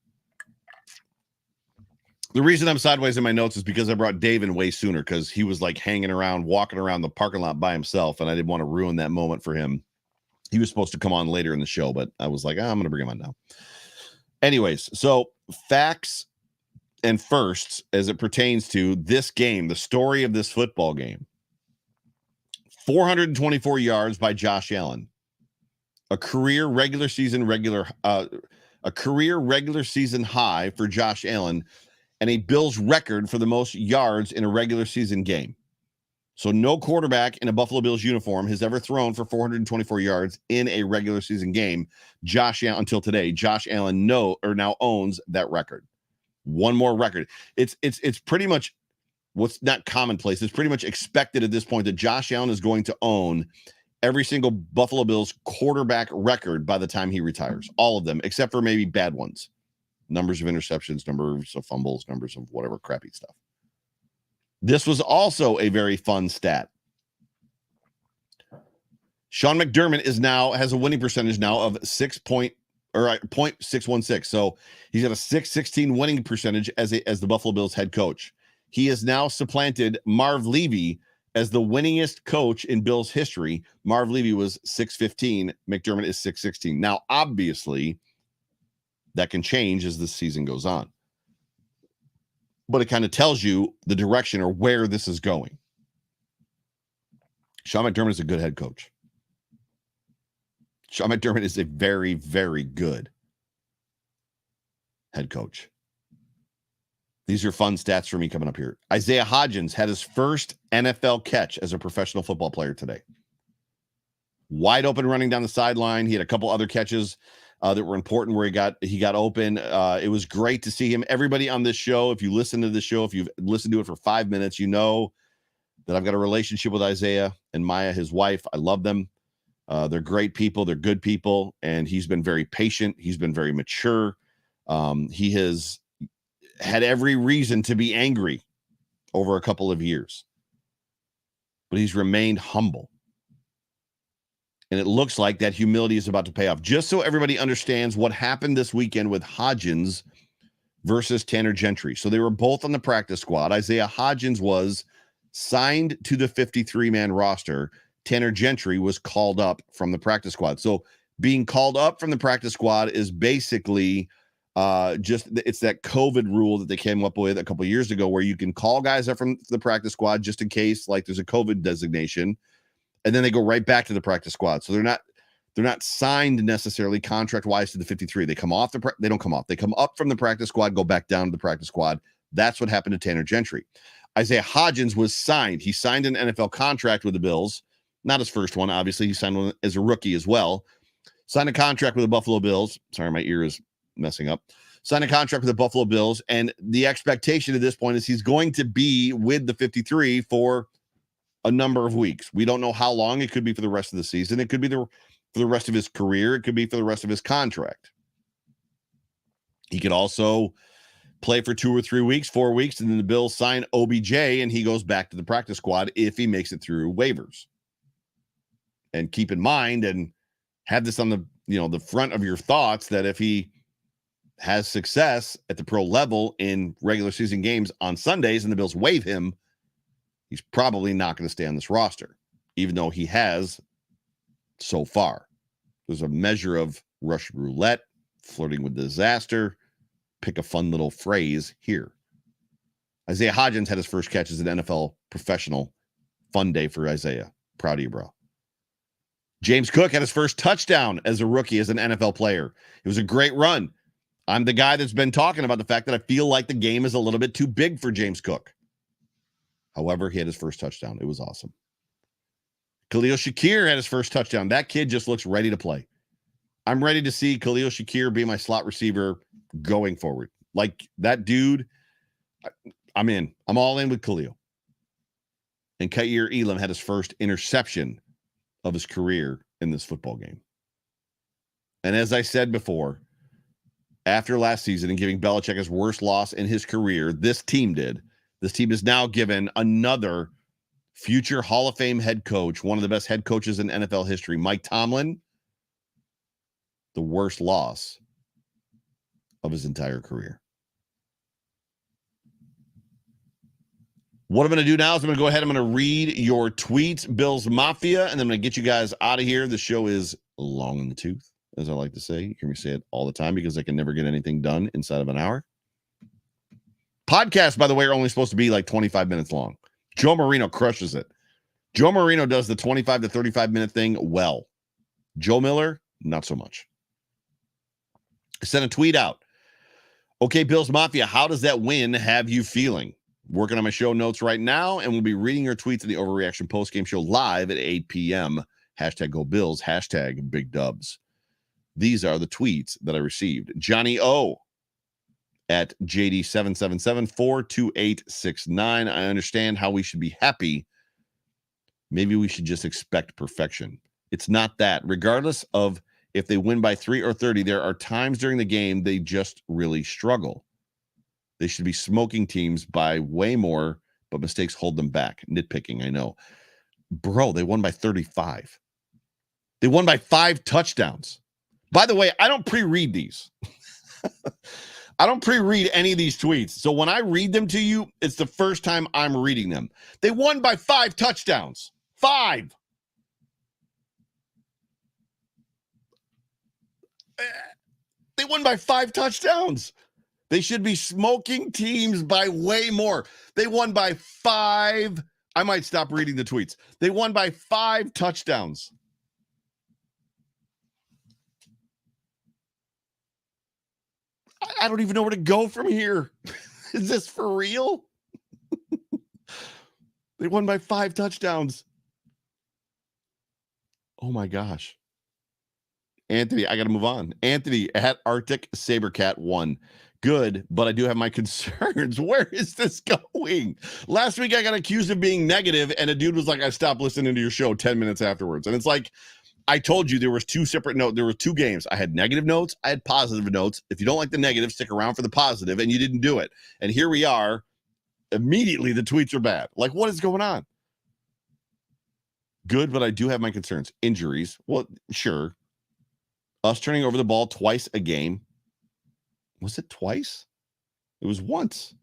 The reason I'm sideways in my notes is because I brought Dave in way sooner, because he was like hanging around, walking around the parking lot by himself, and I didn't want to ruin that moment for him. He was supposed to come on later in the show, but I was like, I'm going to bring him on now. Anyways, so facts and firsts as it pertains to this game, the story of this football game. 424 yards by Josh Allen, a career regular season high for Josh Allen, and a Bills record for the most yards in a regular season game. So no quarterback in a Buffalo Bills uniform has ever thrown for 424 yards in a regular season game. Josh Allen, until today, Josh Allen now owns that record. One more record. It's pretty much what's not commonplace. It's pretty much expected at this point that Josh Allen is going to own every single Buffalo Bills quarterback record by the time he retires. All of them, except for maybe bad ones. Numbers of interceptions, numbers of fumbles, numbers of whatever crappy stuff. This was also a very fun stat. Sean McDermott has a winning percentage now of 0.616. So he's got a 616 winning percentage as the Buffalo Bills head coach. He has now supplanted Marv Levy as the winningest coach in Bills history. Marv Levy was 615. McDermott is 616. Now, obviously, that can change as the season goes on. But it kind of tells you the direction or where this is going. Sean McDermott is a good head coach. Sean McDermott is a very, very good head coach. These are fun stats for me coming up here. Isaiah Hodgins had his first NFL catch as a professional football player today. Wide open running down the sideline. He had a couple other catches that were important where he got open. It was great to see him. Everybody on this show, if you listen to this show, if you've listened to it for 5 minutes, you know that I've got a relationship with Isaiah and Maya, his wife. I love them. They're great people. They're good people. And he's been very patient. He's been very mature. He has had every reason to be angry over a couple of years, but he's remained humble. And it looks like that humility is about to pay off. Just so everybody understands what happened this weekend with Hodgins versus Tanner Gentry. So they were both on the practice squad. Isaiah Hodgins was signed to the 53-man roster. Tanner Gentry was called up from the practice squad. So being called up from the practice squad is basically it's that COVID rule that they came up with a couple of years ago where you can call guys up from the practice squad just in case like there's a COVID designation. And then they go right back to the practice squad. So they're not signed necessarily contract wise to the 53. They come off they don't come off. They come up from the practice squad, go back down to the practice squad. That's what happened to Tanner Gentry. Isaiah Hodgins was signed. He signed an NFL contract with the Bills. Not his first one, obviously. He signed one as a rookie as well. Signed a contract with the Buffalo Bills. Sorry, my ear is messing up. Signed a contract with the Buffalo Bills. And the expectation at this point is he's going to be with the 53 for a number of weeks. We don't know how long. It could be for the rest of the season. It could be for the rest of his career. It could be for the rest of his contract. He could also play for 2 or 3 weeks, 4 weeks, and then the Bills sign OBJ and he goes back to the practice squad if he makes it through waivers. And keep in mind and have this on the front of your thoughts that if he has success at the pro level in regular season games on Sundays and the Bills waive him, he's probably not going to stay on this roster, even though he has so far. There's a measure of Russian roulette, flirting with disaster. Pick a fun little phrase here. Isaiah Hodgins had his first catch as an NFL professional. Fun day for Isaiah. Proud of you, bro. James Cook had his first touchdown as a rookie, as an NFL player. It was a great run. I'm the guy that's been talking about the fact that I feel like the game is a little bit too big for James Cook. However, he had his first touchdown. It was awesome. Khalil Shakir had his first touchdown. That kid just looks ready to play. I'm ready to see Khalil Shakir be my slot receiver going forward. Like that dude, I'm in. I'm all in with Khalil. And Kaiir Elam had his first interception of his career in this football game. And as I said before, after last season and giving Belichick his worst loss in his career, this team did. This team is now given another future Hall of Fame head coach, one of the best head coaches in NFL history, Mike Tomlin, the worst loss of his entire career. What I'm going to do now is I'm going to go ahead. I'm going to read your tweets, Bills Mafia, and then I'm going to get you guys out of here. The show is long in the tooth, as I like to say. You hear me say it all the time because I can never get anything done inside of an hour. Podcasts, by the way, are only supposed to be like 25 minutes long. Joe Marino crushes it. Joe Marino does the 25 to 35-minute thing well. Joe Miller, not so much. I sent a tweet out. Okay, Bills Mafia, how does that win have you feeling? Working on my show notes right now, and we'll be reading your tweets in the Overreaction postgame show live at 8 p.m. Hashtag Go Bills, hashtag Big Dubs. These are the tweets that I received. Johnny O at JD777-42869. I understand how we should be happy. Maybe we should just expect perfection. It's not that. Regardless of if they win by 3 or 30, there are times during the game they just really struggle. They should be smoking teams by way more, but mistakes hold them back. Nitpicking, I know. Bro, they won by 35. They won by 5 touchdowns. By the way, I don't pre-read these. I don't pre-read any of these tweets. So when I read them to you, it's the first time I'm reading them. They won by 5 touchdowns. 5. They won by 5 touchdowns. They should be smoking teams by way more. They won by 5. I might stop reading the tweets. They won by 5 touchdowns. I don't even know where to go from here. Is this for real? They won by 5 touchdowns. Oh my gosh. Anthony, I got to move on. Anthony at Arctic Sabercat 1. Good, but I do have my concerns. Where is this going? Last week I got accused of being negative, and a dude was like, I stopped listening to your show 10 minutes afterwards. And it's like, I told you there was 2 separate notes. There were 2 games. I had negative notes. I had positive notes. If you don't like the negative, stick around for the positive, and you didn't do it. And here we are. Immediately, the tweets are bad. Like, what is going on? Good, but I do have my concerns. Injuries. Well, sure. Us turning over the ball twice a game. Was it twice? It was once.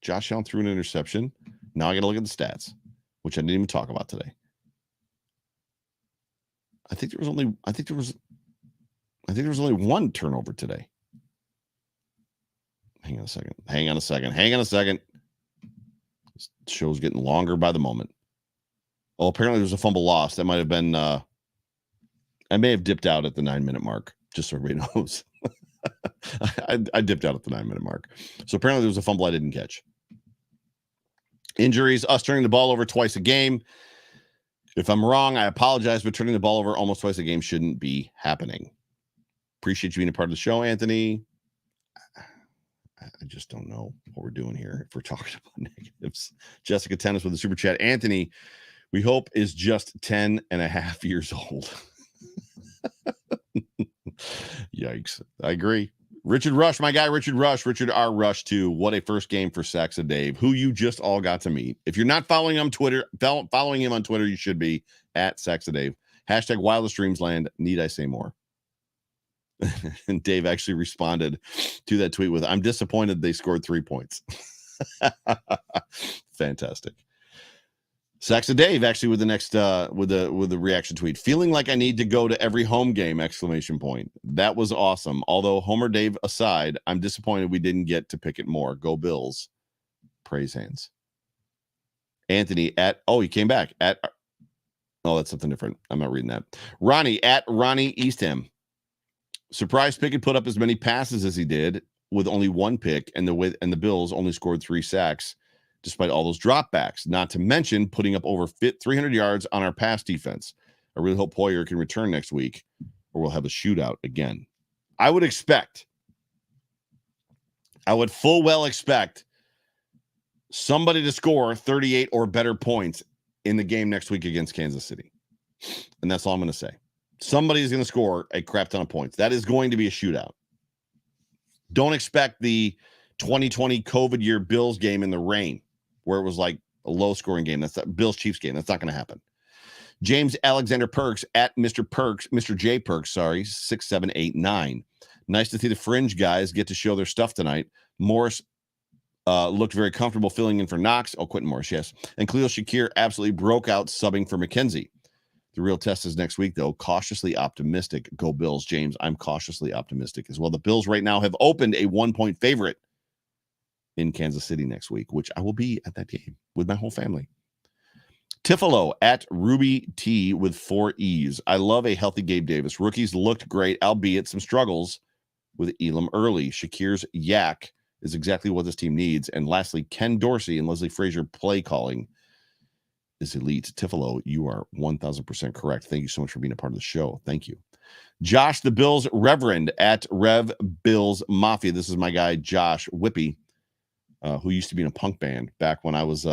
Josh Allen threw an interception. Now I got to look at the stats, which I didn't even talk about today. I think there was only one turnover today. Hang on a second. This show's getting longer by the moment. Oh, apparently there's a fumble loss. That might have been I may have dipped out at the 9-minute mark, just so everybody knows. I dipped out at the 9-minute mark. So apparently there was a fumble I didn't catch. Injuries, us turning the ball over twice a game. If I'm wrong, I apologize, but turning the ball over almost twice a game shouldn't be happening. Appreciate you being a part of the show, Anthony. I just don't know what we're doing here if we're talking about negatives. Jessica Tennis with the super chat. Anthony, we hope, is just 10 and a half years old. Yikes. I agree. Richard Rush, my guy, Richard R. Rush, too. What a first game for Saxa Dave, who you just all got to meet. If you're not following him on Twitter, you should be at Saxa Dave. Hashtag Wildest Dreams Land. Need I say more? And Dave actually responded to that tweet with, I'm disappointed they scored 3 points. Fantastic. Saxa Dave actually with the next with the reaction tweet. Feeling like I need to go to every home game! ! That was awesome. Although Homer Dave aside, I'm disappointed we didn't get to Pickett more. Go Bills. Praise hands. Anthony he came back at. Oh, that's something different. I'm not reading that. Ronnie at Ronnie Eastham. Surprised Pickett put up as many passes as he did with only one pick, and the Bills only scored 3 sacks despite all those dropbacks, not to mention putting up over 300 yards on our pass defense. I really hope Poyer can return next week, or we'll have a shootout again. I would full well expect somebody to score 38 or better points in the game next week against Kansas City. And that's all I'm going to say. Somebody is going to score a crap ton of points. That is going to be a shootout. Don't expect the 2020 COVID year Bills game in the rain, where it was like a low-scoring game. That's that Bills-Chiefs game. That's not going to happen. James Alexander Perks at Mr. J Perks, 6789. Nice to see the fringe guys get to show their stuff tonight. Morris looked very comfortable filling in for Knox. Oh, Quentin Morris, yes. And Khalil Shakir absolutely broke out subbing for McKenzie. The real test is next week, though. Cautiously optimistic. Go Bills, James. I'm cautiously optimistic as well. The Bills right now have opened a 1-point favorite in Kansas City next week, which I will be at that game with my whole family. Tifolo at Ruby T with 4 E's. I love a healthy Gabe Davis. Rookies looked great, albeit some struggles with Elam early. Shakir's yak is exactly what this team needs. And lastly, Ken Dorsey and Leslie Frazier play calling is elite. Tifolo, you are 1,000% correct. Thank you so much for being a part of the show. Thank you. Josh, the Bills Reverend at Rev Bills Mafia. This is my guy, Josh Whippy, who used to be in a punk band back when I was,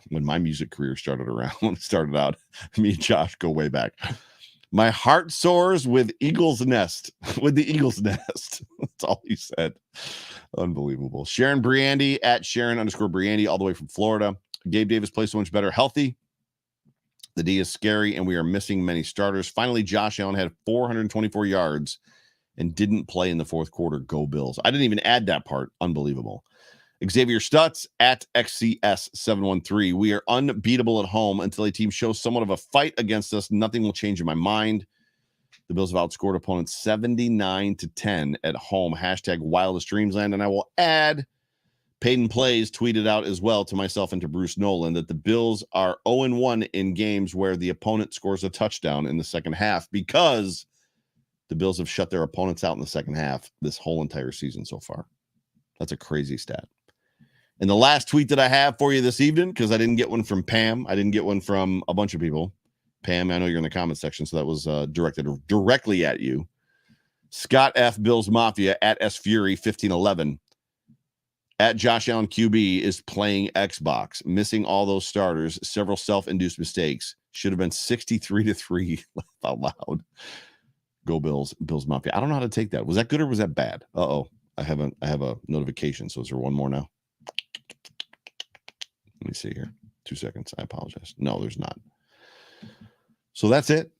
when my music career started out. Me and Josh go way back. My heart soars with Eagle's Nest, with the Eagle's Nest. That's all he said. Unbelievable. Sharon Briandy at Sharon_Briandy, all the way from Florida. Gabe Davis plays so much better healthy. The D is scary, and we are missing many starters. Finally, Josh Allen had 424 yards and didn't play in the fourth quarter. Go Bills. I didn't even add that part. Unbelievable. Xavier Stutz at XCS713. We are unbeatable at home until a team shows somewhat of a fight against us. Nothing will change in my mind. The Bills have outscored opponents 79-10 at home. Hashtag Wildest Dreamsland. And I will add, Peyton Plays tweeted out as well to myself and to Bruce Nolan that the Bills are 0-1 in games where the opponent scores a touchdown in the second half, because the Bills have shut their opponents out in the second half this whole entire season so far. That's a crazy stat. And the last tweet that I have for you this evening, because I didn't get one from Pam, I didn't get one from a bunch of people. Pam, I know you're in the comment section, so that was directed directly at you. Scott F. Bills Mafia at S Fury 1511. At Josh Allen QB is playing Xbox, missing all those starters, several self-induced mistakes. Should have been 63-3. Laugh out loud. Go Bills, Bills Mafia. I don't know how to take that. Was that good or was that bad? Uh-oh. I have a notification. So is there one more now? Let me see here. 2 seconds. I apologize. No, there's not. So that's it.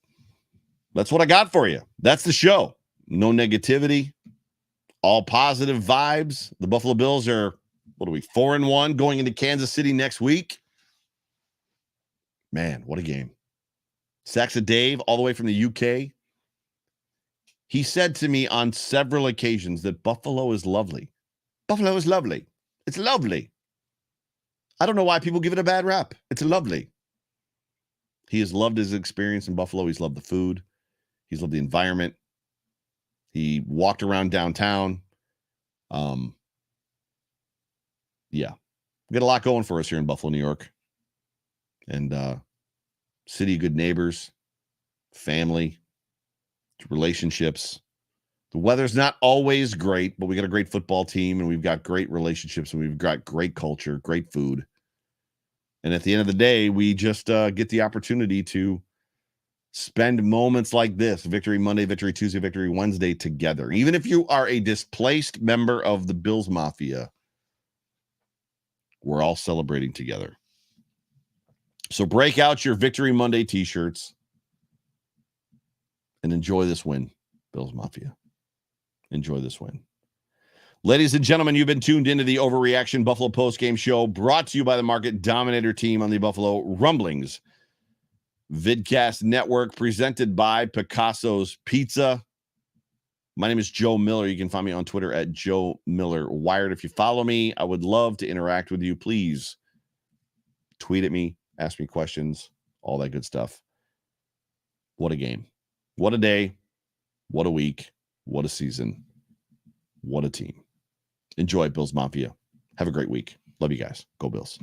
That's what I got for you. That's the show. No negativity. All positive vibes. The Buffalo Bills are, 4-1 going into Kansas City next week. Man, what a game. Saxa Dave, all the way from the UK. He said to me on several occasions that Buffalo is lovely. Buffalo is lovely. It's lovely. I don't know why people give it a bad rap. It's lovely. He has loved his experience in Buffalo. He's loved the food. He's loved the environment. He walked around downtown. Yeah. We got a lot going for us here in Buffalo, New York. And city of good neighbors, family, relationships. The weather's not always great, but we got a great football team, and we've got great relationships, and we've got great culture, great food. And at the end of the day, we just get the opportunity to spend moments like this, Victory Monday, Victory Tuesday, Victory Wednesday together. Even if you are a displaced member of the Bills Mafia, we're all celebrating together. So break out your Victory Monday t-shirts and enjoy this win, Bills Mafia. Enjoy this win. Ladies and gentlemen, you've been tuned into the Overreaction Buffalo Postgame Show, brought to you by the Market Dominator team on the Buffalo Rumblings Vidcast Network, presented by Picasso's Pizza. My name is Joe Miller. You can find me on Twitter at Joe Miller Wired. If you follow me, I would love to interact with you. Please tweet at me, ask me questions, all that good stuff. What a game. What a day. What a week. What a season. What a team. Enjoy, Bills Mafia. Have a great week. Love you guys. Go Bills.